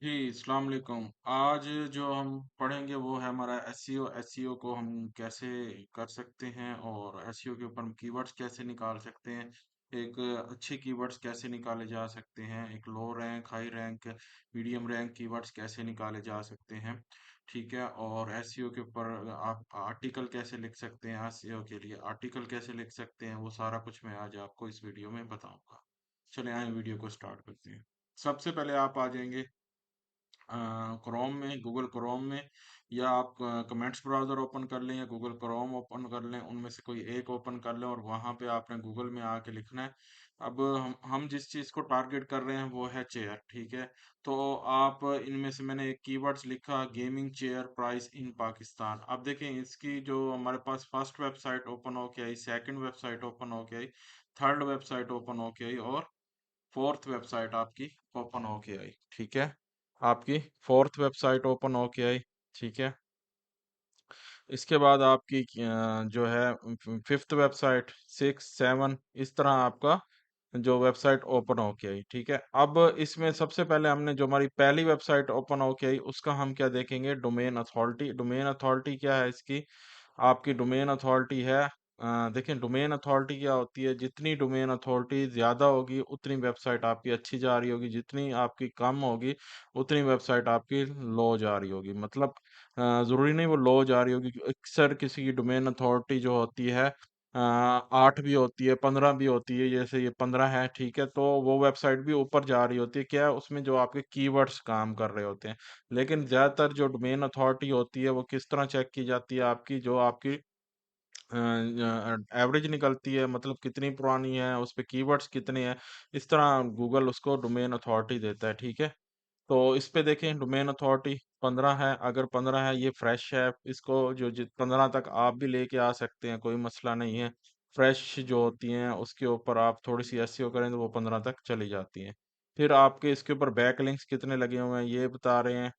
जी, अस्सलाम वालेकुम। आज जो हम पढ़ेंगे वो है हमारा एसईओ। एसईओ को हम कैसे कर सकते हैं और एसईओ के ऊपर हम कीवर्ड्स कैसे निकाल सकते हैं। एक अच्छे कीवर्ड्स कैसे निकाले जा सकते हैं। एक लो rank, high rank, medium rank keywords कैसे निकाले जा सकते हैं। ठीक है, और एसईओ के ऊपर आप आर्टिकल कैसे लिख सकते हैं। एसईओ के लिए आर्टिकल कैसे लिख सकते हैं, वो सारा कुछ मैं आज आपको इस वीडियो में बताऊंगा। चलिए आए वीडियो को स्टार्ट करते हैं। सबसे पहले आप आ जाएंगे क्रोम में, गूगल क्रोम में, या आप कमेंट्स ब्राउज़र ओपन कर लें या गूगल क्रोम ओपन कर लें, उनमें से कोई एक ओपन कर लें और वहाँ पे आपने गूगल में आके लिखना है। अब हम जिस चीज़ को टारगेट कर रहे हैं वो है चेयर, ठीक है? तो आप इनमें से मैंने एक कीवर्ड्स लिखा gaming chair price in Pakistan. अब देखें इसकी जो हमारे पास फर्स्ट वेबसाइट ओपन होके आई, सेकंड वेबसाइट ओपन होके आई, थर्ड वेबसाइट ओपन होके आई और फोर्थ वेबसाइट आपकी ओपन होके आई, ठीक है? आपकी फोर्थ वेबसाइट ओपन होके आई, ठीक है? इसके बाद आपकी जो है फिफ्थ वेबसाइट, सिक्स, सेवन, इस तरह आपका जो वेबसाइट ओपन होके आई, ठीक है? अब इसमें सबसे पहले हमने जो हमारी पहली वेबसाइट ओपन होके आई उसका हम क्या देखेंगे, डोमेन अथॉरिटी। डोमेन अथॉरिटी क्या है इसकी? आपकी डोमेन अथॉरिटी है, देखिए डोमेन अथॉरिटी क्या होती है, जितनी डोमेन अथॉरिटी ज़्यादा होगी उतनी वेबसाइट आपकी अच्छी जा रही होगी, जितनी आपकी कम होगी उतनी वेबसाइट आपकी लो जा रही होगी। मतलब ज़रूरी नहीं वो लो जा रही होगी, अक्सर किसी की डोमेन अथॉरिटी जो होती है 8 भी होती है, 15 भी होती है, जैसे ये 15 है, ठीक है? तो वो वेबसाइट भी ऊपर जा रही होती है, क्या है उसमें जो आपके कीवर्ड्स काम कर रहे होते हैं। लेकिन ज़्यादातर जो डोमेन अथॉरिटी होती है वो किस तरह चेक की जाती है, आपकी जो आपकी एवरेज निकलती है, मतलब कितनी पुरानी है, उस पे कीवर्ड्स कितने हैं, इस तरह गूगल उसको डोमेन अथॉरिटी देता है, ठीक है? तो इस पे देखें डोमेन अथॉरिटी 15 है, अगर 15 है ये फ्रेश है, इसको जो 15 तक आप भी लेके आ सकते हैं, कोई मसला नहीं है। फ्रेश जो होती हैं उसके ऊपर आप थोड़ी सी एसईओ करें तो वो 15 तक चली जाती हैं। फिर आपके इसके ऊपर बैकलिंक्स कितने लगे हुए हैं ये बता रहे हैं,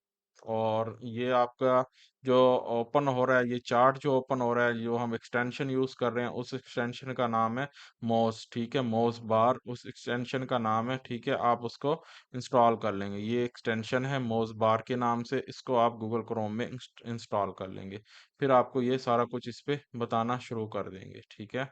और ये आपका जो ओपन हो रहा है, ये चार्ट जो ओपन हो रहा है, जो हम एक्सटेंशन यूज कर रहे हैं उस एक्सटेंशन का नाम है मोज, ठीक है? मोज बार उस एक्सटेंशन का नाम है, ठीक है? आप उसको इंस्टॉल कर लेंगे। ये एक्सटेंशन है मोज बार के नाम से, इसको आप गूगल क्रोम में इंस्टॉल कर लेंगे। फिर आपको ये सारा कुछ इस पे बताना शुरू कर देंगे, ठीक है?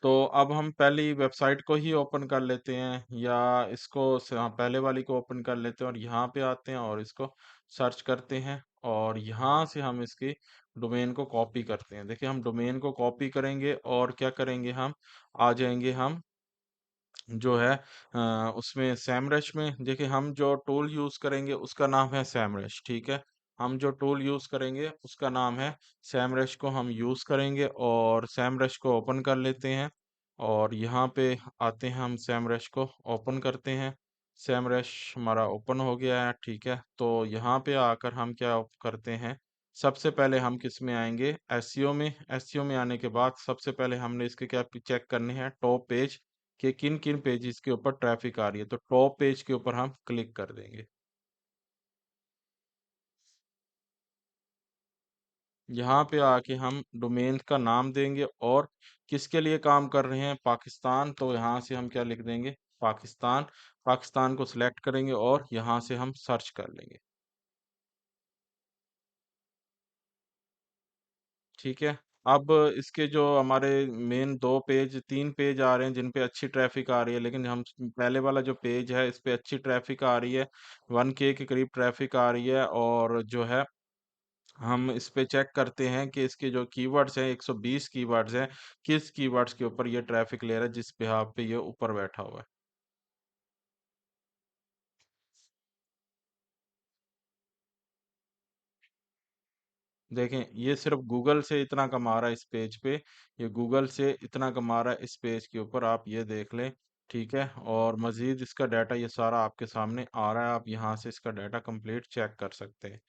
तो अब हम पहली वेबसाइट को ही ओपन कर लेते हैं, या इसको हाँ, पहले वाली को ओपन कर लेते हैं और यहाँ पे आते हैं और इसको सर्च करते हैं, और यहाँ से हम इसकी डोमेन को कॉपी करते हैं। देखिए हम डोमेन को कॉपी करेंगे और क्या करेंगे, हम आ जाएंगे, हम जो है उसमें सैमरश में, देखिए हम जो टूल यूज करेंगे उसका नाम है सैमरश, ठीक है? हम जो टूल यूज करेंगे उसका नाम है सैमरश, को हम यूज करेंगे और सैमरश को ओपन कर लेते हैं, और यहाँ पे आते हैं, हम सैमरश को ओपन करते हैं। सैमरश हमारा ओपन हो गया है, ठीक है? तो यहाँ पे आकर हम क्या करते हैं, सबसे पहले हम किस में आएंगे, एसईओ में। एसईओ में आने के बाद सबसे पहले हमने इसके क्या चेक करने हैं, टॉप पेज कि किन किन पेजेस के ऊपर ट्रैफिक आ रही है, तो टॉप पेज के ऊपर हम क्लिक कर देंगे। यहाँ पे आके हम डोमेन का नाम देंगे और किसके लिए काम कर रहे हैं, पाकिस्तान, तो यहाँ से हम क्या लिख देंगे, पाकिस्तान। पाकिस्तान को सिलेक्ट करेंगे और यहाँ से हम सर्च कर लेंगे, ठीक है? अब इसके जो हमारे मेन दो पेज, तीन पेज आ रहे हैं जिन पे अच्छी ट्रैफिक आ रही है, लेकिन हम पहले वाला जो पेज है इस पे अच्छी ट्रैफिक आ रही है, 1K के करीब ट्रैफिक आ रही है, और जो है हम इस पे चेक करते हैं कि इसके जो कीवर्ड्स हैं, 120 कीवर्ड्स हैं, किस कीवर्ड्स के ऊपर ये ट्रैफिक ले रहा है, जिस बिहाफ पे ये ऊपर बैठा हुआ है। देखें ये सिर्फ गूगल से इतना कमा रहा है इस पेज पे, ये गूगल से इतना कमा रहा है इस पेज के ऊपर, आप ये देख लें, ठीक है? और मजीद इसका डाटा ये सारा आपके सामने आ रहा है, आप यहाँ से इसका डाटा कंप्लीट चेक कर सकते हैं,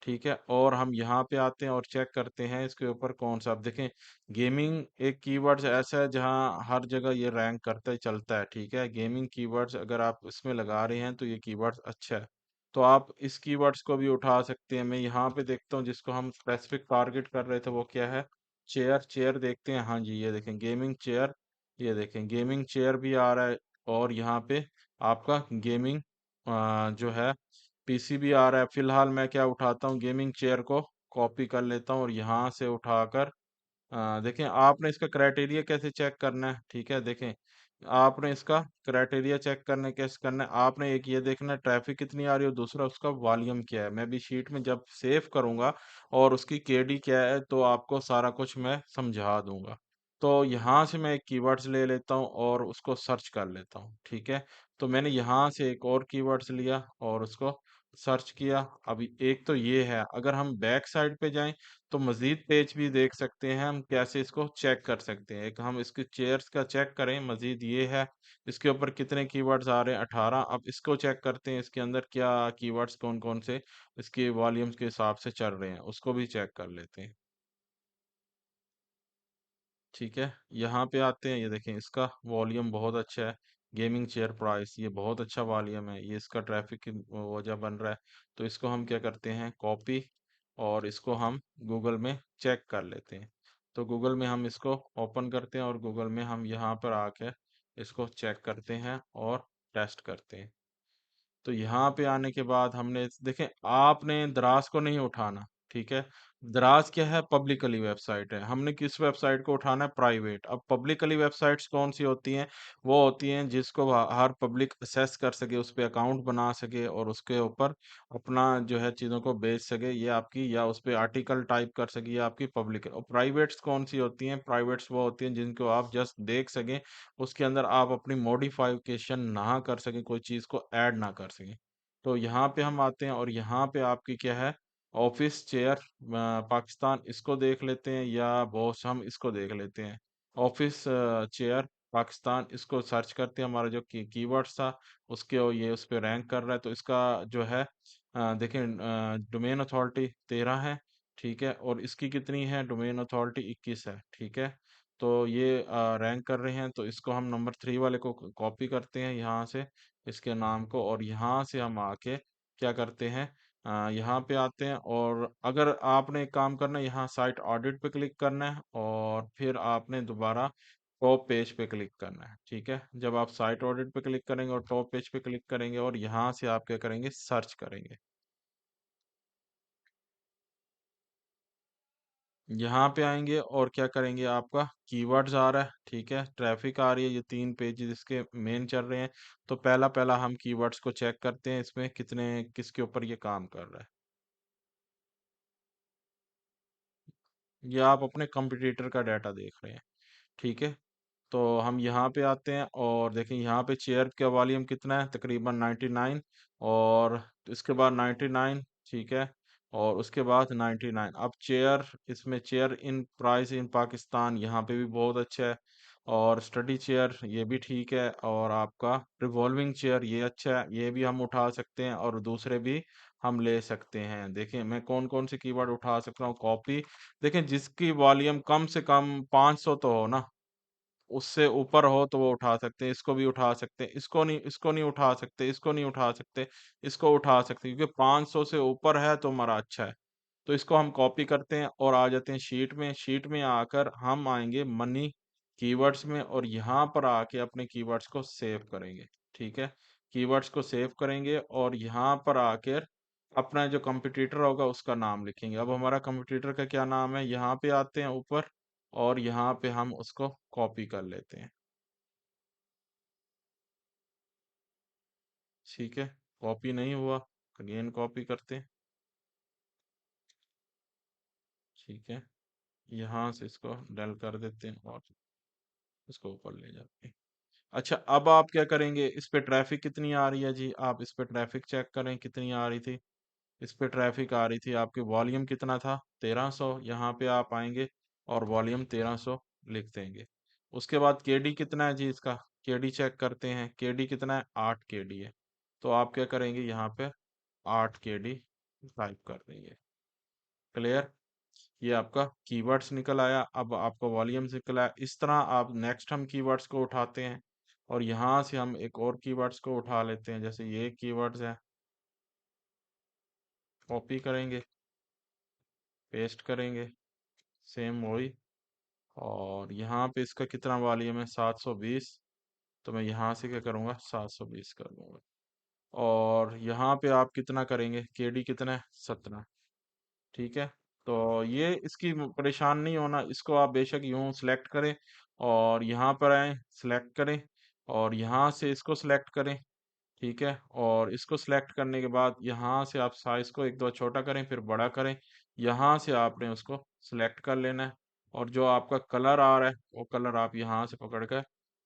ठीक है? और हम यहाँ पे आते हैं और चेक करते हैं इसके ऊपर कौन सा, आप देखें गेमिंग एक कीवर्ड्स ऐसा है जहाँ हर जगह ये रैंक करता ही चलता है, ठीक है? गेमिंग कीवर्ड्स अगर आप इसमें लगा रहे हैं तो ये कीवर्ड्स अच्छा है, तो आप इस कीवर्ड्स को भी उठा सकते हैं। मैं यहाँ पे देखता हूँ जिसको हम स्पेसिफिक टारगेट कर रहे थे वो क्या है, चेयर। चेयर देखते हैं, हाँ जी ये देखें गेमिंग चेयर, ये देखें गेमिंग चेयर भी आ रहा है, और यहाँ पे आपका गेमिंग जो है पीसीबी आ रहा है। फिलहाल मैं क्या उठाता हूँ, गेमिंग चेयर को कॉपी कर लेता हूँ और यहाँ से उठाकर देखें आपने इसका क्राइटेरिया कैसे चेक करना है। ठीक है, देखें आपने इसका क्राइटेरिया चेक करने कैसे करना है, आपने एक ये देखना है ट्रैफिक कितनी आ रही है और दूसरा उसका वॉल्यूम क्या है। मैं भी शीट में जब सेव करूंगा और उसकी केडी क्या है तो आपको सारा कुछ मैं समझा दूंगा। तो यहाँ से मैं एक कीवर्ड्स ले लेता हूँ और उसको सर्च कर लेता हूँ। ठीक है, तो मैंने यहाँ से एक और कीवर्ड्स लिया और उसको सर्च किया। अभी एक तो ये है, अगर हम बैक साइड पे जाएं तो मजीद पेज भी देख सकते हैं, हम कैसे इसको चेक कर सकते हैं। एक हम इसके चेयर्स का चेक करें, मजीद ये है इसके ऊपर कितने कीवर्ड्स आ रहे हैं, 18। अब इसको चेक करते हैं इसके अंदर क्या कीवर्ड्स कौन कौन से इसके वॉल्यूम्स के हिसाब से चल रहे हैं, उसको भी चेक कर लेते हैं। ठीक है, यहाँ पे आते हैं, ये देखें इसका वॉल्यूम बहुत अच्छा है। गेमिंग चेयर प्राइस, ये बहुत अच्छा वॉल्यूम है, ये इसका ट्रैफिक की वजह बन रहा है। तो इसको हम क्या करते हैं, कॉपी, और इसको हम गूगल में चेक कर लेते हैं। तो गूगल में हम इसको ओपन करते हैं और गूगल में हम यहाँ पर आके इसको चेक करते हैं और टेस्ट करते हैं। तो यहाँ पे आने के बाद हमने देखें, आपने दराज को नहीं उठाना। ठीक है, दराज क्या है, पब्लिकली वेबसाइट है, हमने किस वेबसाइट को उठाना है, प्राइवेट। अब पब्लिकली वेबसाइट्स कौन सी होती हैं, वो होती हैं जिसको हर पब्लिक असेस कर सके, उस पे अकाउंट बना सके और उसके ऊपर अपना जो है चीज़ों को बेच सके, ये आपकी, या उस पे आर्टिकल टाइप कर सके, ये आपकी पब्लिक है। और प्राइवेट्स कौन सी होती हैं, प्राइवेट्स वो होती हैं जिनको आप जस्ट देख सकें, उसके अंदर आप अपनी मॉडिफिकेशन ना कर सकें, कोई चीज़ को ऐड ना कर सकें। तो यहाँ पे हम आते हैं और यहाँ पे आपकी क्या है, ऑफिस चेयर पाकिस्तान, इसको देख लेते हैं, या बॉस, हम इसको देख लेते हैं। ऑफिस चेयर पाकिस्तान, इसको सर्च करते हैं, हमारा जो कीवर्ड्स था उसके ये उस पे रैंक कर रहा है। तो इसका जो है देखें, डोमेन अथॉरिटी 13 है। ठीक है, और इसकी कितनी है, डोमेन अथॉरिटी 21 है। ठीक है, तो ये रैंक कर रहे हैं। तो इसको हम नंबर 3 वाले को कॉपी करते हैं यहाँ से, इसके नाम को, और यहाँ से हम आके क्या करते हैं, यहाँ पे आते हैं। और अगर आपने एक काम करना है, यहाँ साइट ऑडिट पे क्लिक करना है और फिर आपने दोबारा टॉप पेज पे क्लिक करना है। ठीक है, जब आप साइट ऑडिट पे क्लिक करेंगे और टॉप पेज पे क्लिक करेंगे और यहाँ से आप क्या करेंगे, सर्च करेंगे। यहाँ पे आएंगे और क्या करेंगे, आपका कीवर्ड्स आ रहा है। ठीक है, ट्रैफिक आ रही है, ये 3 पेज इसके मेन चल रहे हैं। तो पहला पहला हम कीवर्ड्स को चेक करते हैं, इसमें कितने किसके ऊपर ये काम कर रहा है। ये आप अपने कंपटीटर का डाटा देख रहे हैं। ठीक है, तो हम यहाँ पे आते हैं और देखें यहाँ पे चेयर का वॉल्यूम कितना है, तकरीबन 99, और इसके बाद 99। ठीक है, और उसके बाद 99। अब चेयर, इसमें chair in price in Pakistan, यहाँ पे भी बहुत अच्छा है। और स्टडी चेयर ये भी ठीक है, और आपका रिवॉल्विंग चेयर ये अच्छा है, ये भी हम उठा सकते हैं और दूसरे भी हम ले सकते हैं। देखें मैं कौन कौन से कीवर्ड उठा सकता हूँ, कॉपी। देखें जिसकी वॉल्यूम कम से कम 500 तो हो ना, उससे ऊपर हो तो वो उठा सकते हैं, इसको भी उठा सकते हैं, इसको नहीं उठा सकते, इसको नहीं उठा सकते, इसको उठा सकते हैं, क्योंकि 500 से ऊपर है तो हमारा अच्छा है। तो इसको हम कॉपी करते हैं और आ जाते हैं शीट में। शीट में आकर हम आएंगे मनी कीवर्ड्स में और यहाँ पर आके अपने कीवर्ड्स को सेव करेंगे। ठीक है, कीवर्ड्स को सेव करेंगे और यहाँ पर आकर अपना जो कंपटीटर होगा उसका नाम लिखेंगे। अब हमारा कंपटीटर का क्या नाम है, यहाँ पे आते हैं ऊपर और यहाँ पे हम उसको कॉपी कर लेते हैं। ठीक है, कॉपी नहीं हुआ, अगेन कॉपी करते हैं। ठीक है, यहाँ से इसको डल कर देते हैं और इसको ऊपर ले जाते हैं। अच्छा, अब आप क्या करेंगे, इस पे ट्रैफिक कितनी आ रही है जी, आप इस पे ट्रैफिक चेक करें कितनी आ रही थी। इस पे ट्रैफिक आ रही थी, आपकी वॉल्यूम कितना था, 1300। यहाँ पे आप आएंगे और वॉल्यूम 1300 लिख देंगे। उसके बाद केडी कितना है जी इसका, केडी चेक करते हैं, केडी कितना है, 8 केडी है। तो आप क्या करेंगे, यहाँ पे 8 केडी टाइप कर देंगे। क्लियर, ये आपका कीवर्ड्स निकल आया। अब आपका वॉल्यूम्स निकल आया। इस तरह आप नेक्स्ट हम कीवर्ड्स को उठाते हैं और यहाँ से हम एक और कीवर्ड्स को उठा लेते हैं, जैसे ये कीवर्ड्स है, कॉपी करेंगे, पेस्ट करेंगे, सेम वही। और यहाँ पे इसका कितना वॉल्यूम है, 720। तो मैं यहाँ से क्या करूँगा, 720 कर दूंगा। और यहाँ पे आप कितना करेंगे, केडी कितना है, 17। ठीक है, तो ये इसकी परेशान नहीं होना, इसको आप बेशक यूं सिलेक्ट करें और यहाँ पर आए, सिलेक्ट करें और यहाँ से इसको सिलेक्ट करें। ठीक है, और इसको सिलेक्ट करने के बाद यहाँ से आप साइज को एक दो छोटा करें फिर बड़ा करें। यहाँ से आपने उसको सिलेक्ट कर लेना है और जो आपका कलर आ रहा है वो कलर आप यहाँ से पकड़ कर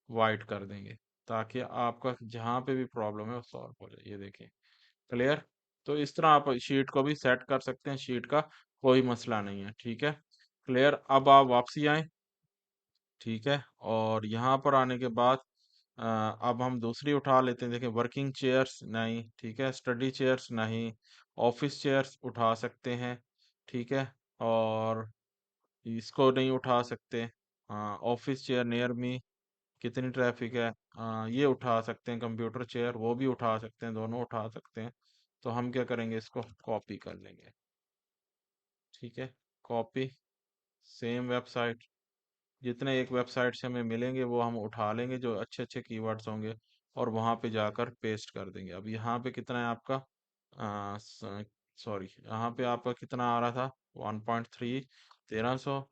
वाइट कर देंगे, ताकि आपका जहाँ पे भी प्रॉब्लम है वो सॉल्व हो जाए। ये देखिए, क्लियर। तो इस तरह आप शीट को भी सेट कर सकते हैं, शीट का कोई मसला नहीं है। ठीक है, क्लियर। अब आप वापसी आए। ठीक है, और यहाँ पर आने के बाद अ, अब हम दूसरी उठा लेते हैं। देखिए, वर्किंग चेयर्स नहीं, ठीक है, स्टडी चेयर्स नहीं, ऑफिस चेयर्स उठा सकते हैं। ठीक है, और इसको नहीं उठा सकते। हाँ, ऑफिस चेयर नियर मी, कितनी ट्रैफिक है, ये उठा सकते हैं। कंप्यूटर चेयर वो भी उठा सकते हैं, दोनों उठा सकते हैं। तो हम क्या करेंगे, इसको कॉपी कर लेंगे। ठीक है, कॉपी, सेम वेबसाइट, जितने एक वेबसाइट से हमें मिलेंगे वो हम उठा लेंगे, जो अच्छे अच्छे कीवर्ड्स होंगे, और वहां पे जाकर पेस्ट कर देंगे। अब यहाँ पे कितना है आपका, सॉरी, यहाँ पे आपका कितना आ रहा था, 1.3, 1300।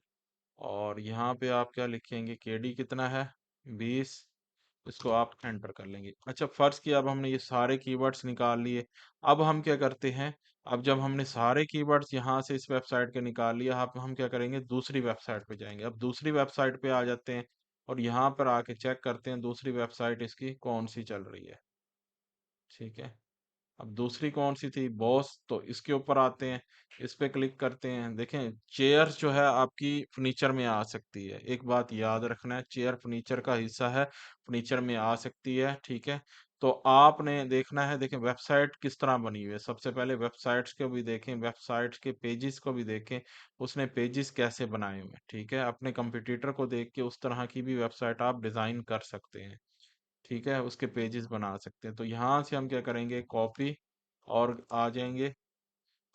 और यहाँ पे आप क्या लिखेंगे, केडी कितना है, 20। इसको आप एंटर कर लेंगे। अच्छा, फर्ज किया अब हमने ये सारे कीवर्ड्स निकाल लिए। अब हम क्या करते हैं, अब जब हमने सारे कीवर्ड्स यहाँ से इस वेबसाइट के निकाल लिया, अब हम क्या करेंगे, दूसरी वेबसाइट पे जाएंगे। अब दूसरी वेबसाइट पे आ जाते हैं और यहाँ पर आके चेक करते हैं दूसरी वेबसाइट इसकी कौन सी चल रही है। ठीक है, अब दूसरी कौन सी थी, बॉस, तो इसके ऊपर आते हैं, इस पे क्लिक करते हैं। देखें, चेयर जो है आपकी फर्नीचर में आ सकती है, एक बात याद रखना है, चेयर फर्नीचर का हिस्सा है, फर्नीचर में आ सकती है। ठीक है, तो आपने देखना है, देखें वेबसाइट किस तरह बनी हुई है। सबसे पहले वेबसाइट्स को भी देखें, वेबसाइट्स के पेजेस को भी देखें, उसने पेजेस कैसे बनाए हुए हैं। ठीक है, अपने कंपटीटर को देख के उस तरह की भी वेबसाइट आप डिजाइन कर सकते हैं। ठीक है, उसके पेजेस बना सकते हैं। तो यहाँ से हम क्या करेंगे, कॉपी, और आ जाएंगे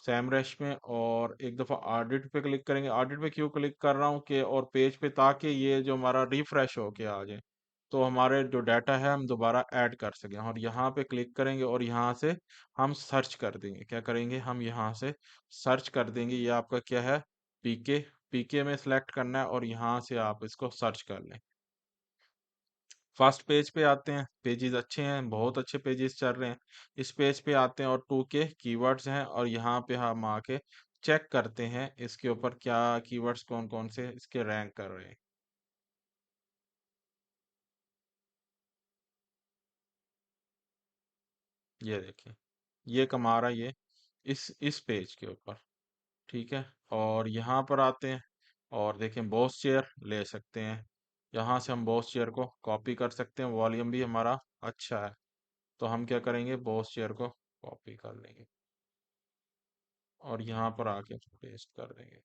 सैमरश में, और एक दफ़ा ऑडिट पे क्लिक करेंगे। ऑडिट पे क्यों क्लिक कर रहा हूँ कि, और पेज पे, ताकि ये जो हमारा रिफ्रेश होके आ जाए, तो हमारे जो डाटा है हम दोबारा ऐड कर सकें। और यहाँ पे क्लिक करेंगे और यहाँ से हम सर्च कर देंगे। क्या करेंगे, हम यहाँ से सर्च कर देंगे। ये आपका क्या है, पीके, पीके में सिलेक्ट करना है और यहाँ से आप इसको सर्च कर लें। फर्स्ट पेज पे आते हैं, पेजेस अच्छे हैं, बहुत अच्छे पेजेस चल रहे हैं। इस पेज पे आते हैं और टू के कीवर्ड्स हैं, और यहाँ पे हम आके चेक करते हैं इसके ऊपर क्या कीवर्ड्स कौन कौन से इसके रैंक कर रहे हैं। ये देखिए, ये कमा रहा है ये इस पेज के ऊपर। ठीक है, और यहाँ पर आते हैं और देखें, बॉस चेयर ले सकते हैं। यहाँ से हम बॉस चेयर को कॉपी कर सकते हैं, वॉल्यूम भी हमारा अच्छा है। तो हम क्या करेंगे, बॉस चेयर को कॉपी कर लेंगे और यहाँ पर आके पेस्ट कर देंगे।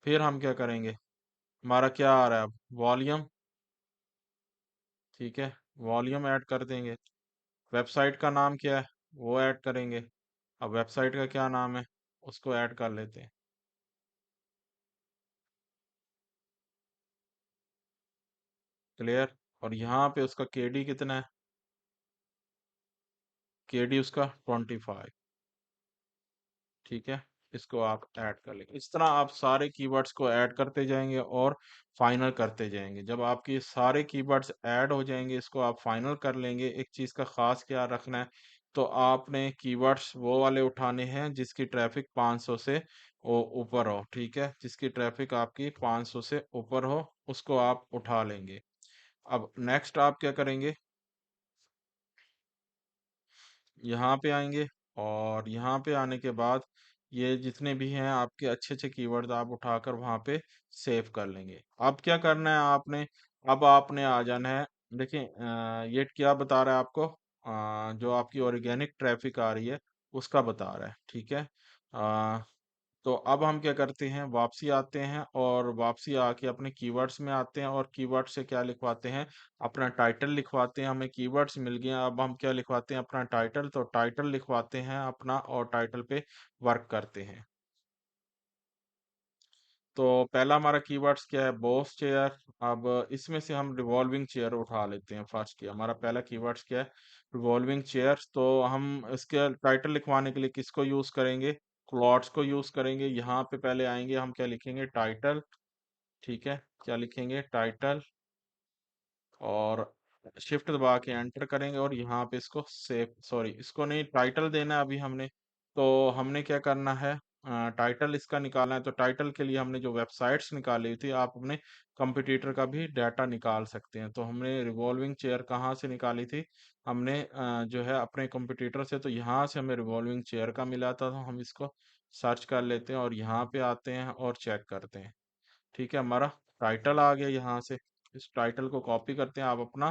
फिर हम क्या करेंगे, हमारा क्या आ रहा है अब, वॉल्यूम। ठीक है, वॉल्यूम ऐड कर देंगे। वेबसाइट का नाम क्या है, वो ऐड करेंगे। अब वेबसाइट का क्या नाम है, उसको ऐड कर लेते हैं। क्लियर, और यहाँ पे उसका केडी कितना है, केडी उसका 25। ठीक है, इसको आप ऐड कर लेंगे। इस तरह आप सारे कीवर्ड्स को ऐड करते जाएंगे और फाइनल करते जाएंगे। जब आपके ये सारे कीवर्ड्स ऐड हो जाएंगे, इसको आप फाइनल कर लेंगे। एक चीज़ का खास ख्याल रखना है, तो आपने कीवर्ड्स वो वाले उठाने हैं जिसकी ट्रैफिक 500 से ऊपर हो। ठीक है, जिसकी ट्रैफिक आपकी 500 से ऊपर हो, उसको आप उठा लेंगे। अब नेक्स्ट आप क्या करेंगे, यहाँ पे आएंगे और यहाँ पे आने के बाद ये जितने भी हैं आपके अच्छे अच्छे कीवर्ड्स आप उठाकर वहाँ पे सेव कर लेंगे। अब क्या करना है आपने, अब आपने आ जाना है। देखिए, ये क्या बता रहा है आपको, जो आपकी ऑर्गेनिक ट्रैफिक आ रही है उसका बता रहा है। ठीक है, तो अब हम क्या करते हैं, वापसी आते हैं और वापसी आके अपने कीवर्ड्स में आते हैं और कीवर्ड से क्या लिखवाते हैं, अपना टाइटल लिखवाते हैं। हमें कीवर्ड्स मिल गए हैं, अब हम क्या लिखवाते हैं, अपना टाइटल। तो टाइटल लिखवाते हैं अपना और टाइटल पे वर्क करते हैं। तो पहला हमारा कीवर्ड्स क्या है? Boss chair. अब इसमें से हम रिवॉल्विंग चेयर उठा लेते हैं। फर्स्ट की हमारा पहला कीवर्ड्स क्या है? Revolving chairs. तो हम इसके टाइटल लिखवाने के लिए किसको यूज करेंगे? क्लॉट्स को यूज करेंगे। यहाँ पे पहले आएंगे, हम क्या लिखेंगे? टाइटल। ठीक है, क्या लिखेंगे? टाइटल। और शिफ्ट दबा के एंटर करेंगे और यहाँ पे इसको सेव, सॉरी इसको नहीं, टाइटल देना है अभी हमने। तो हमने क्या करना है? टाइटल इसका निकालना है। तो टाइटल के लिए हमने जो वेबसाइट्स निकाली थी, आप अपने कंपटीटर का भी डाटा निकाल सकते हैं। तो हमने रिवॉल्विंग चेयर कहाँ से निकाली थी? हमने जो है अपने कंपटीटर से। तो यहाँ से हमें रिवॉल्विंग चेयर का मिला था, तो हम इसको सर्च कर लेते हैं और यहाँ पे आते हैं और चेक करते हैं। ठीक है, हमारा टाइटल आ गया यहाँ से। इस टाइटल को कॉपी करते हैं। आप अपना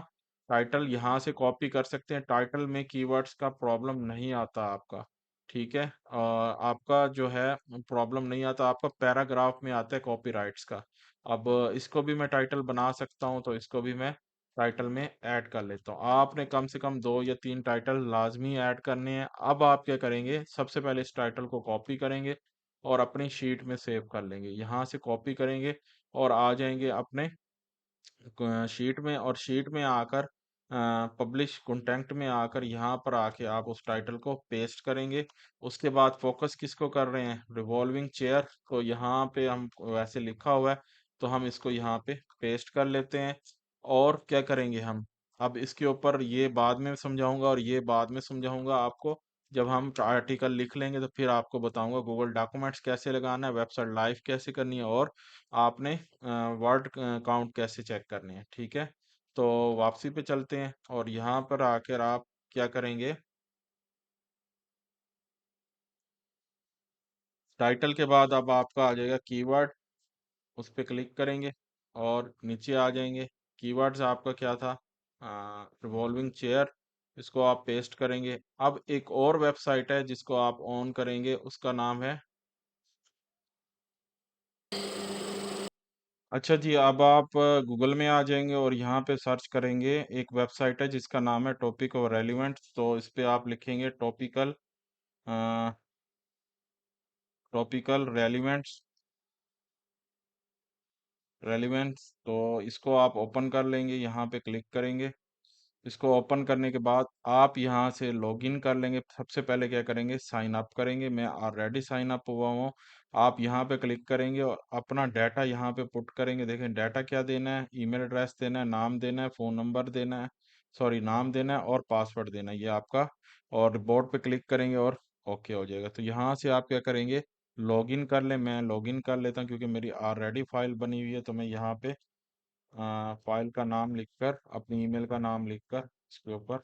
टाइटल यहाँ से कॉपी कर सकते हैं। टाइटल में कीवर्ड्स का प्रॉब्लम नहीं आता आपका। ठीक है, आपका जो है प्रॉब्लम नहीं आता, आपका पैराग्राफ में आता है कॉपीराइट्स का। अब इसको भी मैं टाइटल बना सकता हूँ, तो इसको भी मैं टाइटल में ऐड कर लेता हूँ। आपने कम से कम 2 या 3 टाइटल लाजमी ऐड करने हैं। अब आप क्या करेंगे? सबसे पहले इस टाइटल को कॉपी करेंगे और अपनी शीट में सेव कर लेंगे। यहाँ से कॉपी करेंगे और आ जाएंगे अपने शीट में, और शीट में आकर पब्लिश कंटेंट में आकर यहाँ पर आके आप उस टाइटल को पेस्ट करेंगे। उसके बाद फोकस किसको कर रहे हैं? Revolving chair. तो यहाँ पे हम वैसे लिखा हुआ है, तो हम इसको यहाँ पे पेस्ट कर लेते हैं। और क्या करेंगे हम? अब इसके ऊपर ये बाद में समझाऊंगा और ये बाद में समझाऊंगा आपको। जब हम आर्टिकल लिख लेंगे तो फिर आपको बताऊंगा गूगल डॉक्यूमेंट्स कैसे लगाना है, वेबसाइट लाइव कैसे करनी है, और आपने वर्ड काउंट कैसे चेक करने हैं। ठीक है, तो वापसी पे चलते हैं और यहाँ पर आकर आप क्या करेंगे? टाइटल के बाद अब आपका आ जाएगा कीवर्ड, उस पर क्लिक करेंगे और नीचे आ जाएंगे। कीवर्ड्स आपका क्या था? Revolving chair. इसको आप पेस्ट करेंगे। अब एक और वेबसाइट है जिसको आप ऑन करेंगे, उसका नाम है, अच्छा जी, अब आप गूगल में आ जाएंगे और यहाँ पे सर्च करेंगे। एक वेबसाइट है जिसका नाम है टॉपिक और रेलिवेंट। तो इस पे आप लिखेंगे टॉपिकल रेलिवेंट्स। रेलिवेंट्स, तो इसको आप ओपन कर लेंगे, यहाँ पे क्लिक करेंगे। इसको ओपन करने के बाद आप यहाँ से लॉगिन कर लेंगे। सबसे पहले क्या करेंगे? साइन अप करेंगे। मैं ऑलरेडी साइन अप हुआ हूँ। आप यहाँ पे क्लिक करेंगे और अपना डाटा यहाँ पे पुट करेंगे। देखें डाटा क्या देना है? ईमेल एड्रेस देना है, नाम देना है, फ़ोन नंबर देना है, सॉरी नाम देना है और पासवर्ड देना है, ये आपका। और रिपोर्ट पे क्लिक करेंगे और ओके हो जाएगा। तो यहाँ से आप क्या करेंगे? लॉगिन कर लें। मैं लॉगिन कर लेता हूँ क्योंकि मेरी ऑलरेडी फाइल बनी हुई है। तो मैं यहाँ पे फाइल का नाम लिखकर, अपनी ईमेल का नाम लिखकर इसके ऊपर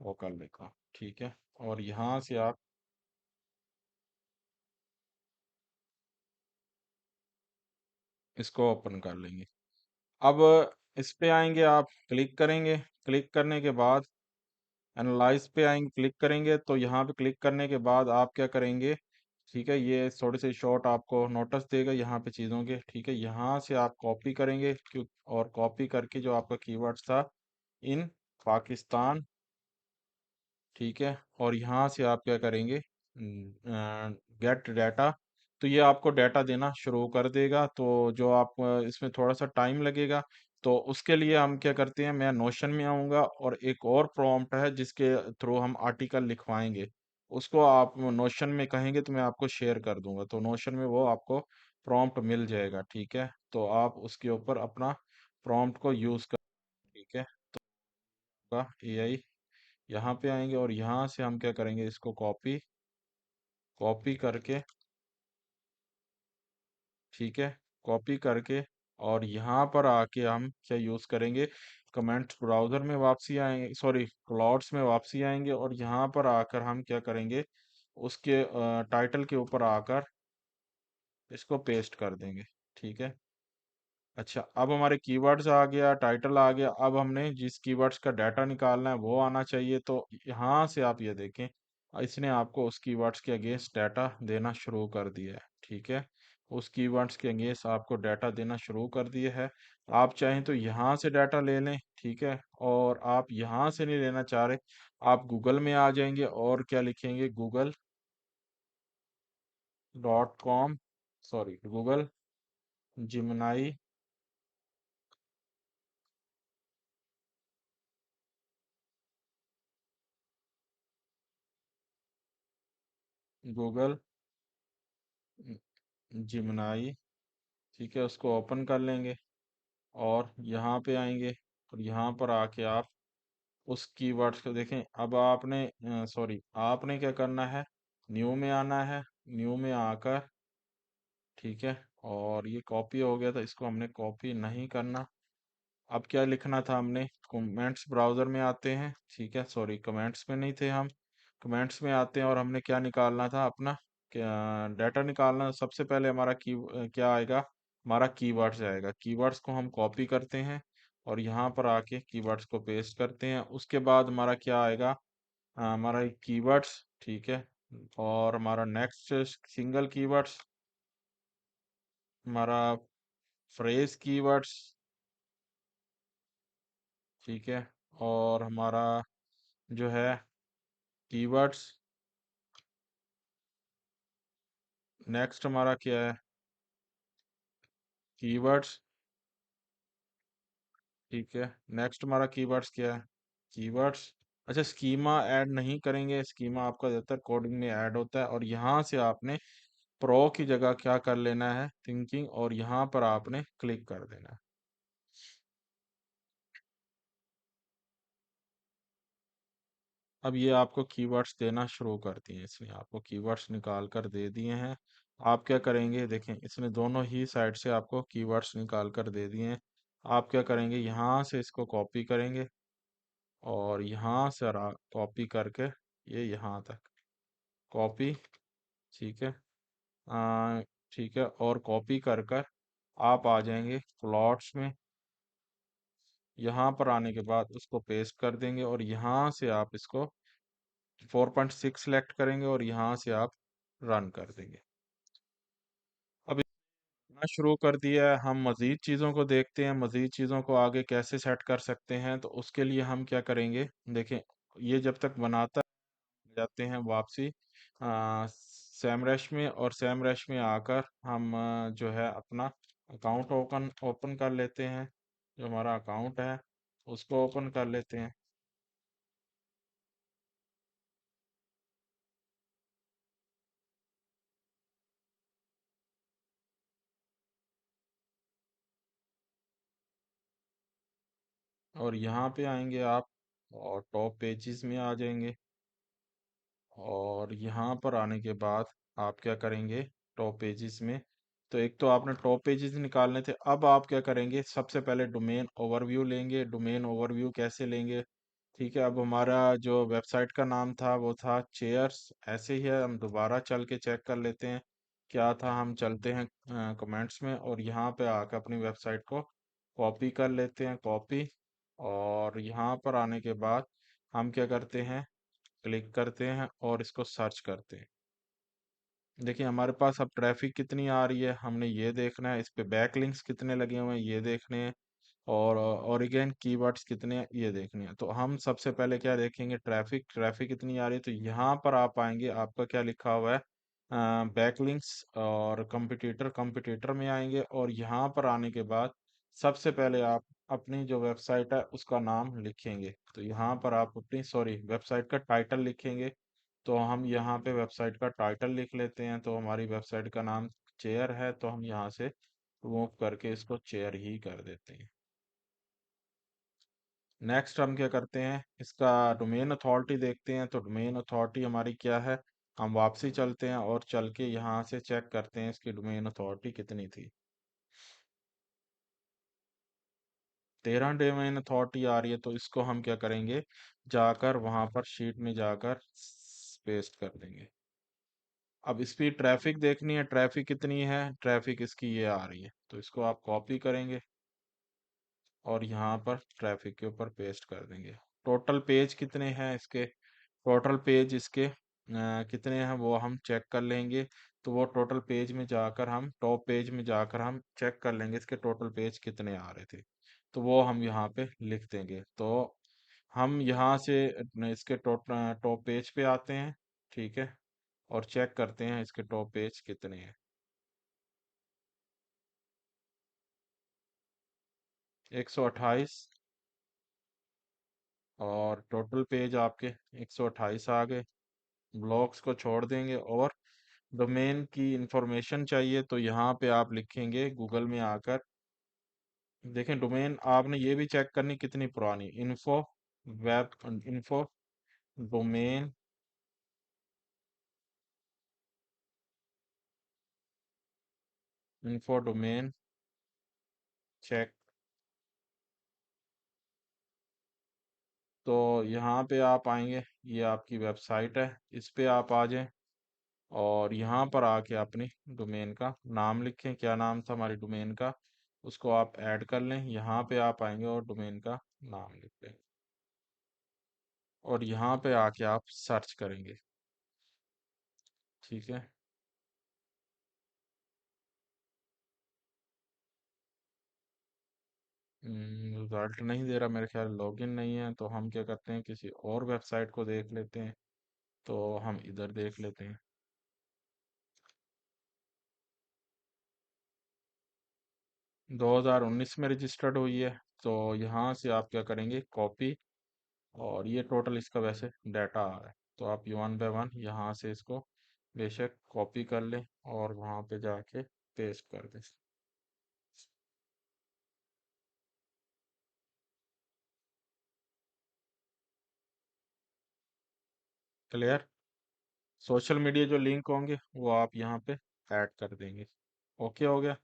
वो कर लेगा। ठीक है, और यहाँ से आप इसको ओपन कर लेंगे। अब इस पे आएंगे, आप क्लिक करेंगे। क्लिक करने के बाद एनालाइज पे आएंगे, क्लिक करेंगे। तो यहाँ पे क्लिक करने के बाद आप क्या करेंगे? ठीक है, ये थोड़े से शॉर्ट आपको नोटिस देगा यहाँ पे चीज़ों के। ठीक है, यहाँ से आप कॉपी करेंगे क्यों, और कॉपी करके जो आपका कीवर्ड था, इन पाकिस्तान। ठीक है, और यहाँ से आप क्या करेंगे? Gate data. तो ये आपको डाटा देना शुरू कर देगा। तो जो आप इसमें थोड़ा सा टाइम लगेगा, तो उसके लिए हम क्या करते हैं? मैं नोशन में आऊँगा और एक और प्रॉम्प्ट है जिसके थ्रू हम आर्टिकल लिखवाएंगे। उसको आप नोशन में कहेंगे तो मैं आपको शेयर कर दूंगा। तो नोशन में वो आपको प्रॉम्प्ट मिल जाएगा। ठीक है, तो आप उसके ऊपर अपना प्रॉम्प्ट को यूज़ कर। ठीक है, का एआई, यहाँ पे आएंगे और यहाँ से हम क्या करेंगे? इसको कॉपी कॉपी करके, ठीक है, कॉपी करके, और यहाँ पर आके हम क्या यूज़ करेंगे? कमेंट्स ब्राउज़र में वापसी आएंगे, सॉरी क्लाउड्स में वापसी आएंगे, और यहाँ पर आकर हम क्या करेंगे? उसके टाइटल के ऊपर आकर इसको पेस्ट कर देंगे। ठीक है, अच्छा, अब हमारे कीवर्ड्स आ गया, टाइटल आ गया। अब हमने जिस कीवर्ड्स का डाटा निकालना है वो आना चाहिए। तो यहाँ से आप ये देखें, इसने आपको उस कीवर्ड्स के अगेंस्ट डाटा देना शुरू कर दिया है। ठीक है, उस कीवर्ड्स के अगेंस्ट आपको डाटा देना शुरू कर दिया है। आप चाहें तो यहाँ से डाटा ले लें। ठीक है, और आप यहाँ से नहीं लेना चाह रहे, आप गूगल में आ जाएंगे और क्या लिखेंगे? Google, sorry Google Gemini, Google Gemini, ठीक है, उसको ओपन कर लेंगे और यहाँ पे आएंगे और यहाँ पर आके आप उस कीवर्ड्स को देखें। अब आपने सॉरी, आपने क्या करना है, न्यू में आना है, न्यू में आकर, ठीक है, और ये कॉपी हो गया था, इसको हमने कॉपी नहीं करना। अब क्या लिखना था हमने, कमेंट्स ब्राउज़र में आते हैं, ठीक है, सॉरी कमेंट्स में नहीं थे हम, कमेंट्स में आते हैं और हमने क्या निकालना था अपना, क्या डाटा निकालना। सबसे पहले हमारा क्या आएगा, हमारा कीवर्ड्स आएगा। कीवर्ड्स को हम कॉपी करते हैं और यहाँ पर आके कीवर्ड्स को पेस्ट करते हैं। उसके बाद हमारा क्या आएगा, हमारा कीवर्ड्स, ठीक है, और हमारा नेक्स्ट सिंगल कीवर्ड्स, हमारा फ्रेज कीवर्ड्स, ठीक है, और हमारा जो है कीवर्ड्स, नेक्स्ट हमारा क्या है, कीवर्ड्स, ठीक है, नेक्स्ट हमारा कीवर्ड्स क्या है, कीवर्ड्स। अच्छा, स्कीमा ऐड नहीं करेंगे, स्कीमा आपका ज़्यादातर कोडिंग में ऐड होता है। और यहाँ से आपने प्रो की जगह क्या कर लेना है, थिंकिंग, और यहाँ पर आपने क्लिक कर देना है। अब ये आपको कीवर्ड्स देना शुरू कर दिए, इसने आपको कीवर्ड्स निकाल कर दे दिए हैं। आप क्या करेंगे, देखें इसने दोनों ही साइड से आपको कीवर्ड्स निकाल कर दे दिए हैं। आप क्या करेंगे, यहाँ से इसको कॉपी करेंगे और यहाँ से कॉपी करके ये यहाँ तक कॉपी, ठीक है, आ, ठीक है, और कॉपी कर कर आप आ जाएंगे प्लॉट्स में। यहाँ पर आने के बाद उसको पेस्ट कर देंगे और यहाँ से आप इसको 4.6 सेलेक्ट करेंगे और यहाँ से आप रन कर देंगे। अब इतना शुरू कर दिया है, हम मज़ीद चीज़ों को देखते हैं, मज़ीद चीज़ों को आगे कैसे सेट कर सकते हैं। तो उसके लिए हम क्या करेंगे, देखें, ये जब तक बनाता जाते हैं वापसी सैमरश में, और सैमरश में आकर हम जो है अपना अकाउंट ओपन ओपन कर लेते हैं। जो हमारा अकाउंट है उसको ओपन कर लेते हैं। और यहाँ पे आएंगे आप और टॉप पेजेस में आ जाएंगे। और यहाँ पर आने के बाद आप क्या करेंगे, टॉप पेजेस में, तो एक तो आपने टॉप पेजेस निकालने थे। अब आप क्या करेंगे, सबसे पहले डोमेन ओवरव्यू लेंगे। डोमेन ओवरव्यू कैसे लेंगे, ठीक है, अब हमारा जो वेबसाइट का नाम था वो था चेयर्स, ऐसे ही है, हम दोबारा चल के चेक कर लेते हैं क्या था। हम चलते हैं कमेंट्स में और यहाँ पे आकर अपनी वेबसाइट को कॉपी कर लेते हैं, कॉपी, और यहाँ पर आने के बाद हम क्या करते हैं, क्लिक करते हैं और इसको सर्च करते हैं। देखिए हमारे पास अब ट्रैफिक कितनी आ रही है, हमने ये देखना है। इस पे बैकलिंक्स कितने लगे हुए हैं ये देखने हैं। और ओरिगेन कीवर्ड्स कितने हैं ये देखने हैं। तो हम सबसे पहले क्या देखेंगे, ट्रैफिक, ट्रैफिक कितनी आ रही है। तो यहाँ पर आप आएंगे, आपका क्या लिखा हुआ है, बैकलिंक्स और कंपिटिटर, कंपिटिटर में आएंगे और यहाँ पर आने के बाद सबसे पहले आप अपनी जो वेबसाइट है उसका नाम लिखेंगे। तो यहाँ पर आप अपनी, सॉरी, वेबसाइट का टाइटल लिखेंगे। तो हम यहाँ पे वेबसाइट का टाइटल लिख लेते हैं। तो हमारी वेबसाइट का नाम चेयर है, तो हम यहाँ से रिमूव करके इसको चेयर ही कर देते हैं। नेक्स्ट हम क्या करते हैं, इसका डोमेन अथॉरिटी देखते हैं। तो डोमेन अथॉरिटी हमारी क्या है, हम वापसी चलते हैं और चल के यहाँ से चेक करते हैं इसकी डोमेन अथॉरिटी कितनी थी। 13 डोमेन अथॉरिटी आ रही है। तो इसको हम क्या करेंगे, जाकर वहां पर शीट में जाकर पेस्ट कर देंगे। अब इसकी ट्रैफिक देखनी है, ट्रैफिक कितनी है, ट्रैफिक इसकी ये आ रही है। तो इसको आप कॉपी करेंगे और यहाँ पर ट्रैफिक के ऊपर पेस्ट कर देंगे। टोटल पेज कितने हैं इसके, टोटल पेज इसके कितने हैं वो हम चेक कर लेंगे। तो वो टोटल पेज में जाकर हम, टॉप पेज में जाकर हम चेक कर लेंगे इसके टोटल पेज कितने आ रहे थे। तो वो हम यहाँ पे लिख देंगे। तो हम यहाँ से इसके टॉप पेज पे आते हैं, ठीक है, और चेक करते हैं इसके टॉप पेज कितने हैं। 128 और टोटल पेज आपके 128 आ गए। ब्लॉक्स को छोड़ देंगे और डोमेन की इंफॉर्मेशन चाहिए तो यहाँ पे आप लिखेंगे गूगल में आकर। देखें डोमेन आपने ये भी चेक करनी कितनी पुरानी, info web info domain info domain check. तो यहाँ पे आप आएंगे, ये आपकी वेबसाइट है, इस पे आप आ जाएं और यहाँ पर आके अपनी डोमेन का नाम लिखें, क्या नाम था हमारी डोमेन का, उसको आप ऐड कर लें। यहाँ पे आप आएंगे और डोमेन का नाम लिख लें और यहाँ पे आके आप सर्च करेंगे। ठीक है। रिजल्ट नहीं दे रहा मेरे ख्याल, लॉगिन नहीं है, तो हम क्या करते हैं किसी और वेबसाइट को देख लेते हैं। तो हम इधर देख लेते हैं। 2019 में रजिस्टर्ड हुई है। तो यहाँ से आप क्या करेंगे, कॉपी, और ये टोटल इसका वैसे डाटा आ रहा है, तो आप ये वन बाय वन यहाँ से इसको बेशक कॉपी कर लें और वहाँ पे जाके पेस्ट कर दें। क्लियर। सोशल मीडिया जो लिंक होंगे वो आप यहाँ पे ऐड कर देंगे। ओके हो गया।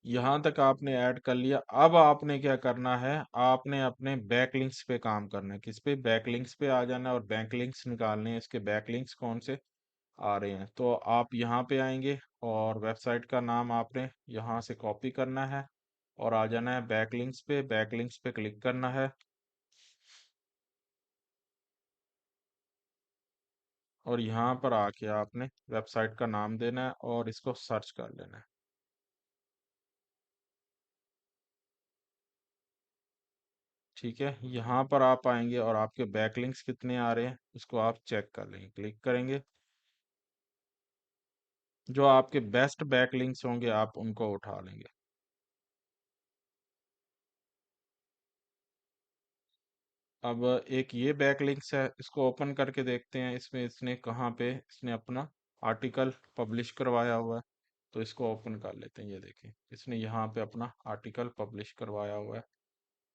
यहाँ तक आपने ऐड कर लिया। अब आपने क्या करना है, आपने अपने बैकलिंक्स पे काम करना है। किस पे, बैकलिंक्स पे आ जाना है और बैकलिंक्स निकालने हैं। इसके बैकलिंक्स कौन से आ रहे हैं, तो आप यहाँ पे आएंगे और वेबसाइट का नाम आपने यहाँ से कॉपी करना है और आ जाना है बैकलिंक्स पे। बैकलिंक्स पे क्लिक करना है और यहाँ पर आके आपने वेबसाइट का नाम देना है और इसको सर्च कर लेना है। ठीक है, यहाँ पर आप आएंगे और आपके बैकलिंक्स कितने आ रहे हैं उसको आप चेक कर लेंगे, क्लिक करेंगे। जो आपके बेस्ट बैकलिंक्स होंगे आप उनको उठा लेंगे। अब एक ये बैकलिंक्स है, इसको ओपन करके देखते हैं इसमें इसने कहाँ पे इसने अपना आर्टिकल पब्लिश करवाया हुआ है। तो इसको ओपन कर लेते हैं। ये देखें इसने यहाँ पे अपना आर्टिकल पब्लिश करवाया हुआ है।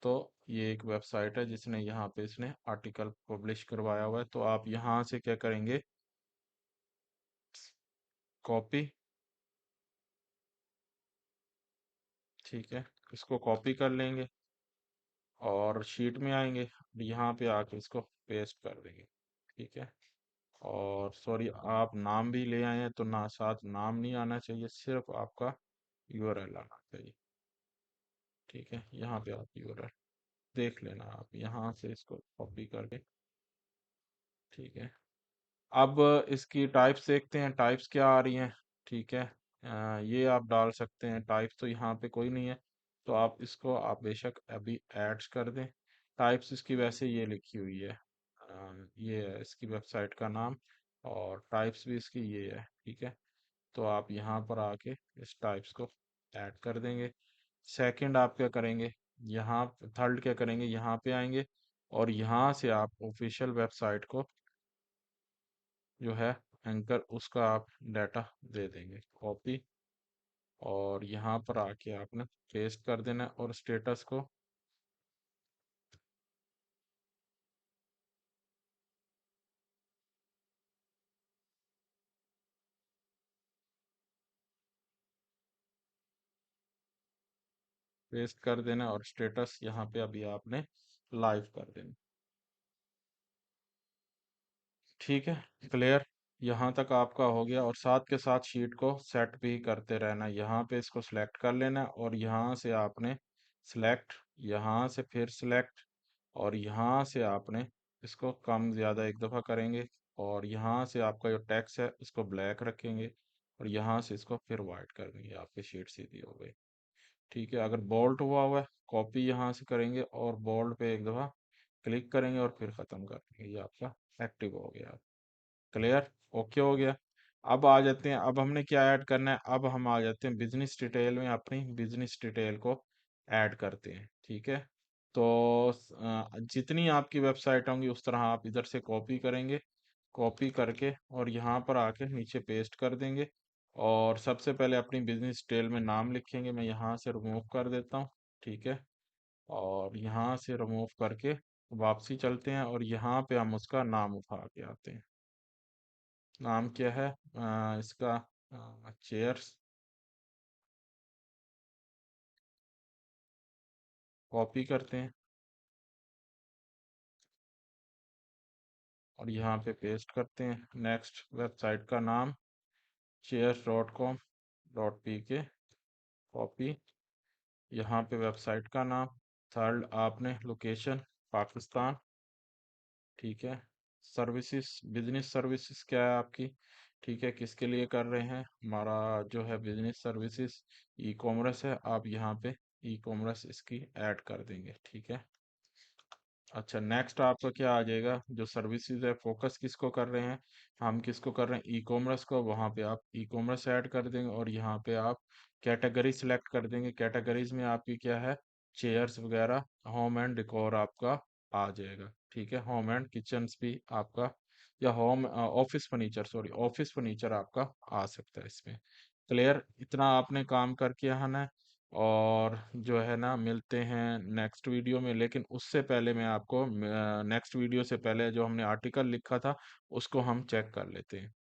तो ये एक वेबसाइट है जिसने यहाँ पे इसने आर्टिकल पब्लिश करवाया हुआ है। तो आप यहाँ से क्या करेंगे, कॉपी। ठीक है, इसको कॉपी कर लेंगे और शीट में आएंगे, यहाँ पे आके इसको पेस्ट कर देंगे। ठीक है। और सॉरी, आप नाम भी ले आए हैं तो ना, साथ नाम नहीं आना चाहिए, सिर्फ आपका यूआरएल आना चाहिए। ठीक है, यहाँ पे आप यूआरएल देख लेना, आप यहाँ से इसको कॉपी करके। ठीक है। अब इसकी टाइप्स देखते हैं, टाइप्स क्या आ रही हैं। ठीक है। ये आप डाल सकते हैं, टाइप्स तो यहाँ पे कोई नहीं है, तो आप इसको आप बेशक अभी ऐड कर दें। टाइप्स इसकी वैसे ये लिखी हुई है, ये है इसकी वेबसाइट का नाम, और टाइप्स भी इसकी ये है। ठीक है। तो आप यहाँ पर आके इस टाइप्स को ऐड कर देंगे। सेकंड आप क्या करेंगे, यहाँ थर्ड क्या करेंगे, यहाँ पे आएंगे और यहाँ से आप ऑफिशियल वेबसाइट को जो है एंकर, उसका आप डाटा दे देंगे कॉपी, और यहाँ पर आके आपने पेस्ट कर देना है और स्टेटस को पेस्ट कर देना और स्टेटस यहाँ पे अभी आपने लाइव कर देना। ठीक है। क्लियर। यहाँ तक आपका हो गया और साथ के साथ शीट को सेट भी करते रहना। यहाँ पे इसको सिलेक्ट कर लेना और यहाँ से आपने सिलेक्ट, यहाँ से फिर सिलेक्ट, और यहाँ से आपने इसको कम ज़्यादा एक दफ़ा करेंगे और यहाँ से आपका जो टेक्स्ट है इसको ब्लैक रखेंगे और यहाँ से इसको फिर वाइट कर देंगे, आपकी शीट सीधी हो गई। ठीक है। अगर बोल्ट हुआ हुआ है, कॉपी यहाँ से करेंगे और बोल्ड पे एक दफ़ा क्लिक करेंगे और फिर ख़त्म कर देंगे, ये आपका एक्टिव हो गया। क्लियर। ओके हो गया। अब आ जाते हैं, अब हमने क्या ऐड करना है, अब हम आ जाते हैं बिजनेस डिटेल में, अपनी बिजनेस डिटेल को ऐड करते हैं, ठीक है। तो जितनी आपकी वेबसाइट होंगी उस तरह आप इधर से कॉपी करेंगे, कॉपी करके और यहाँ पर आके नीचे पेस्ट कर देंगे। और सबसे पहले अपनी बिजनेस डिटेल में नाम लिखेंगे, मैं यहाँ से रिमूव कर देता हूँ, ठीक है। और यहाँ से रिमूव करके वापसी चलते हैं और यहाँ पे हम उसका नाम उठा के आते हैं। नाम क्या है इसका? चेयर्स। कॉपी करते हैं और यहाँ पे पेस्ट करते हैं। नेक्स्ट वेबसाइट का नाम cheers.com.pk, कॉपी। यहाँ पे वेबसाइट का नाम। थर्ड आपने लोकेशन पाकिस्तान, ठीक है। सर्विसेज, बिजनेस सर्विसेज क्या है आपकी, ठीक है, किसके लिए कर रहे हैं? हमारा जो है बिजनेस सर्विसेज ई कॉमर्स है, आप यहाँ पे ई कॉमर्स इसकी ऐड कर देंगे, ठीक है। अच्छा, नेक्स्ट आपका क्या आ जाएगा? जो सर्विसेज है, फोकस किसको कर रहे हैं? हम किसको कर रहे हैं? ई कॉमर्स को। वहाँ पे आप ई कॉमर्स ऐड कर देंगे और यहाँ पे आप कैटेगरी सिलेक्ट कर देंगे। कैटेगरीज में आपकी क्या है? चेयर्स वगैरह, होम एंड डेकोर आपका आ जाएगा, ठीक है। होम एंड किचन्स भी आपका, या home office furniture, sorry office furniture आपका आ सकता है इसमें। क्लियर? इतना आपने काम करके आना है। और जो है ना, मिलते हैं नेक्स्ट वीडियो में। लेकिन उससे पहले मैं आपको नेक्स्ट वीडियो से पहले जो हमने आर्टिकल लिखा था उसको हम चेक कर लेते हैं।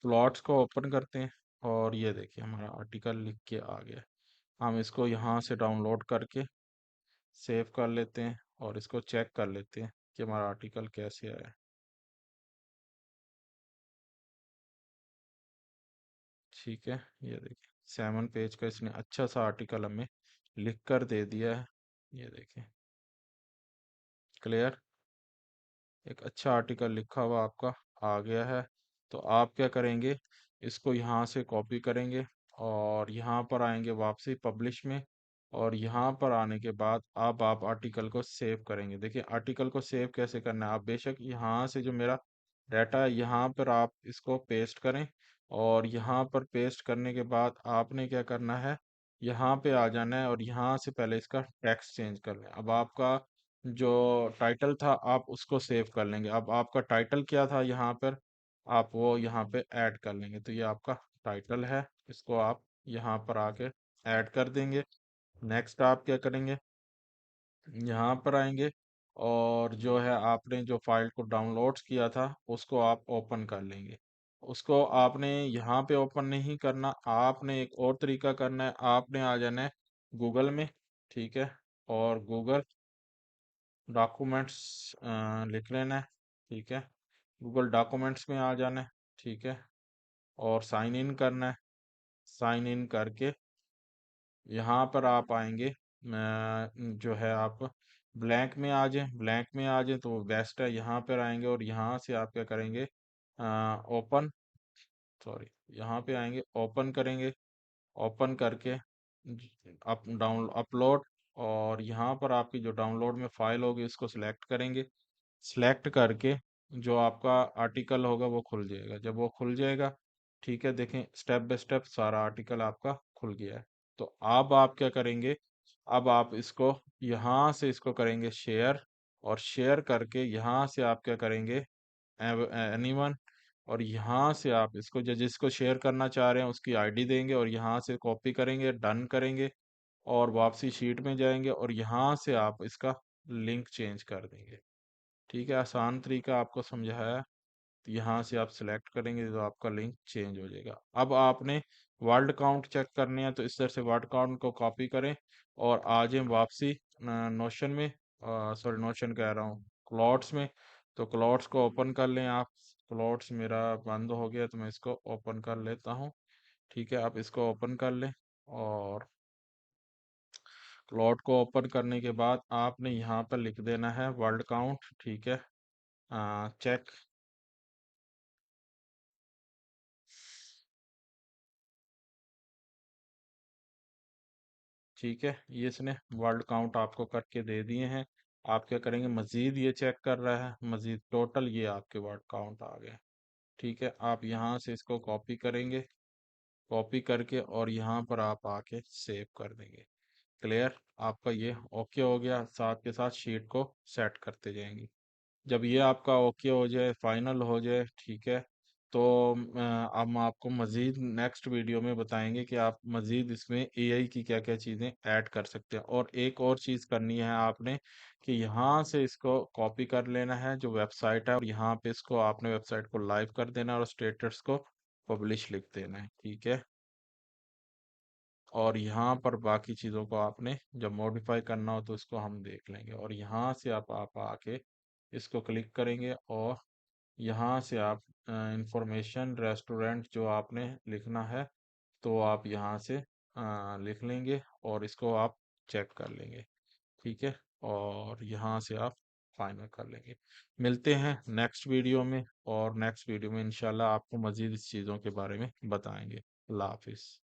प्लॉट्स को ओपन करते हैं और ये देखिए हमारा आर्टिकल लिख के आ गया। हम इसको यहाँ से डाउनलोड करके सेव कर लेते हैं और इसको चेक कर लेते हैं कि हमारा आर्टिकल कैसे आया है। ठीक है, ये देखिए 7 पेज का इसने अच्छा सा आर्टिकल हमें लिख कर दे दिया है। ये देखिए, क्लियर? एक अच्छा आर्टिकल लिखा हुआ आपका आ गया है। तो आप क्या करेंगे? इसको यहाँ से कॉपी करेंगे और यहाँ पर आएंगे वापसी पब्लिश में। और यहाँ पर आने के बाद अब आप आर्टिकल को सेव करेंगे। देखिए आर्टिकल को सेव कैसे करना है, आप बेशक यहाँ से जो मेरा डाटा है यहाँ पर आप इसको पेस्ट करें। और यहाँ पर पेस्ट करने के बाद आपने क्या करना है? यहाँ पे आ जाना है और यहाँ से पहले इसका टेक्स्ट चेंज कर लें। अब आपका जो टाइटल था आप उसको सेव कर लेंगे। अब आपका टाइटल क्या था यहाँ पर, आप वो यहाँ पे ऐड कर लेंगे। तो ये आपका टाइटल है, इसको आप यहाँ पर आके ऐड कर देंगे। नेक्स्ट आप क्या करेंगे? यहाँ पर आएंगे और जो है आपने जो फाइल को डाउनलोड्स किया था उसको आप ओपन कर लेंगे। उसको आपने यहाँ पे ओपन नहीं करना, आपने एक और तरीका करना है। आपने आ जाना है गूगल में, ठीक है। और गूगल डॉक्यूमेंट्स लिख लेना है, ठीक है। गूगल डॉक्यूमेंट्स में आ जाना है, ठीक है। और साइन इन करना है। साइन इन करके यहाँ पर आप आएंगे, जो है आप ब्लैंक में आ जाएं। ब्लैंक में आ जाएं तो बेस्ट है। यहाँ पर आएंगे और यहाँ से आप क्या करेंगे? ओपन, सॉरी, यहाँ पे आएंगे, ओपन करेंगे। ओपन करके अप डाउन अपलोड, और यहाँ पर आपकी जो डाउनलोड में फाइल होगी इसको सिलेक्ट करेंगे। सिलेक्ट करके जो आपका आर्टिकल होगा वो खुल जाएगा। जब वो खुल जाएगा, ठीक है, देखें स्टेप बाय स्टेप सारा आर्टिकल आपका खुल गया है। तो अब आप क्या करेंगे? अब आप इसको यहाँ से इसको करेंगे शेयर। और शेयर करके यहाँ से आप क्या करेंगे? एनीवन। और यहाँ से आप इसको जिसको शेयर करना चाह रहे हैं उसकी आईडी देंगे और यहाँ से कॉपी करेंगे, डन करेंगे। और वापसी शीट में जाएंगे और यहाँ से आप इसका लिंक चेंज कर देंगे। ठीक है, आसान तरीका आपको समझाया। तो यहाँ से आप सिलेक्ट करेंगे तो आपका लिंक चेंज हो जाएगा। अब आपने वर्ड काउंट चेक करने हैं तो इस तरह से वर्ड काउंट को कॉपी करें और आ जाए वापसी नोशन में, सॉरी नोशन कह रहा हूँ, क्लॉट्स में। तो क्लॉट्स को ओपन कर लें आप। क्लॉट्स मेरा बंद हो गया तो मैं इसको ओपन कर लेता हूँ, ठीक है। आप इसको ओपन कर लें और क्लॉट को ओपन करने के बाद आपने यहाँ पर लिख देना है वर्ड काउंट, ठीक है। चेक, ठीक है। ये इसने वर्ड काउंट आपको करके दे दिए हैं। आप क्या करेंगे? मजीद ये चेक कर रहा है, मजीद टोटल ये आपके वर्ड काउंट आ गए, ठीक है। आप यहाँ से इसको कॉपी करेंगे कॉपी करके और यहाँ पर आप आके सेव कर देंगे। क्लियर, आपका ये ओके हो गया। साथ के साथ शीट को सेट करते जाएंगे। जब ये आपका ओके हो जाए, फाइनल हो जाए, ठीक है, तो हम आपको मज़ीद नेक्स्ट वीडियो में बताएंगे कि आप मज़ीद इसमें एआई की क्या क्या चीज़ें ऐड कर सकते हैं। और एक और चीज़ करनी है आपने कि यहाँ से इसको कॉपी कर लेना है जो वेबसाइट है, और यहाँ पे इसको आपने वेबसाइट को लाइव कर देना है और स्टेटस को पब्लिश लिख देना है, ठीक है। और यहाँ पर बाकी चीज़ों को आपने जब मॉडिफाई करना हो तो इसको हम देख लेंगे। और यहाँ से आप आके इसको क्लिक करेंगे और यहाँ से आप इंफॉर्मेशन रेस्टोरेंट जो आपने लिखना है, तो आप यहाँ से लिख लेंगे और इसको आप चेक कर लेंगे, ठीक है। और यहाँ से आप फाइनल कर लेंगे। मिलते हैं नेक्स्ट वीडियो में, और नेक्स्ट वीडियो में इंशाल्लाह आपको मज़ीद इस चीज़ों के बारे में बताएंगे। अल्लाह हाफिज़।